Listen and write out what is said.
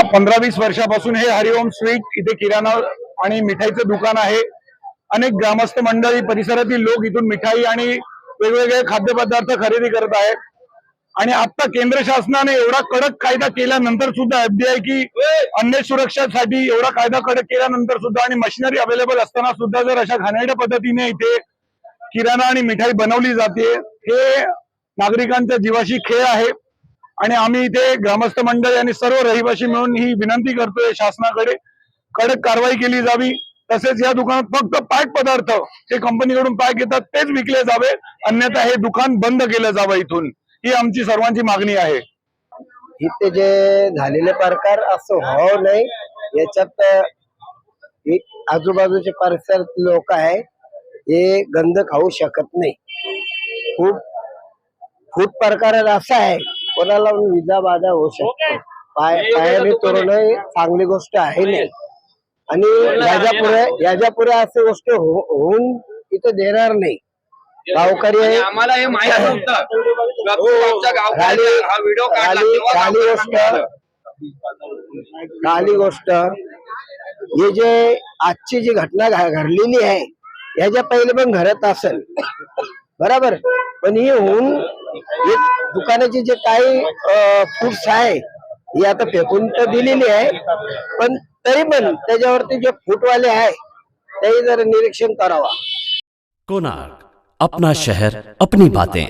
15-20 वर्षापासून हे हरिओम स्वीट इथे किराणा आणि मिठाईचं दुकान आहे। अनेक ग्रामस्थ मंडळी परिसरातील लोक इथून मिठाई आणि वेगवेगळे खाद्यपदार्थ खरेदी करत आहेत। आणि आता केंद्र शासनाने एवढा कडक कायदा केल्यानंतर सुद्धा एफडीआय की अन्न सुरक्षेसाठी एवढा कायदा कडक केल्यानंतर सुद्धा आणि मशिनरी अवेलेबल असताना सुद्धा जर अशा घाणेरड्या पद्धतीने इथे किराणा आणि मिठाई बनवली जाते, हे नागरिकांच्या जीवाशी खेळ आहे। आणि आम्ही इथे ग्रामस्थ मंडळी आणि सर्व रहिवासी मिळून ही विनंती करतोय शासनाकडे कडक कारवाई केली जावी। तसेच या दुकानात फक्त पॅक पदार्थ जे कंपनीकडून पॅक येतात तेच विकले जावे, अन्यथा हे दुकान बंद केलं जावं इथून, ही आमची सर्वांची मागणी आहे। इथे जे झालेले प्रकार असं व्हावं नाही याच्यात आजूबाजूचे परिसर लोक आहे हे गंध खाऊ शकत नाही। खूप फूड प्रकार असा आहे कोणाला विजा बाधा होऊ शकतो, पायाने तोरणं चांगली गोष्ट आहे नाही। आणि याच्यापुढे अशी गोष्ट होऊन इथे देणार नाही। गावकरी आहे, आम्हाला हे माहित नव्हतं। खाली गोष्ट हे जे आजची जी घटना घडलेली आहे याच्या पहिले पण घडत असेल बरोबर, पण ही होऊन दुकानाचे जे काही फूड्स आहे ही आता फेकून तर दिलेली आहे, पण तरी पण त्याच्यावरती जे फूडवाले आहे ते जर निरीक्षण करावा। कोणार्क, अपना शहर अपनी बातें।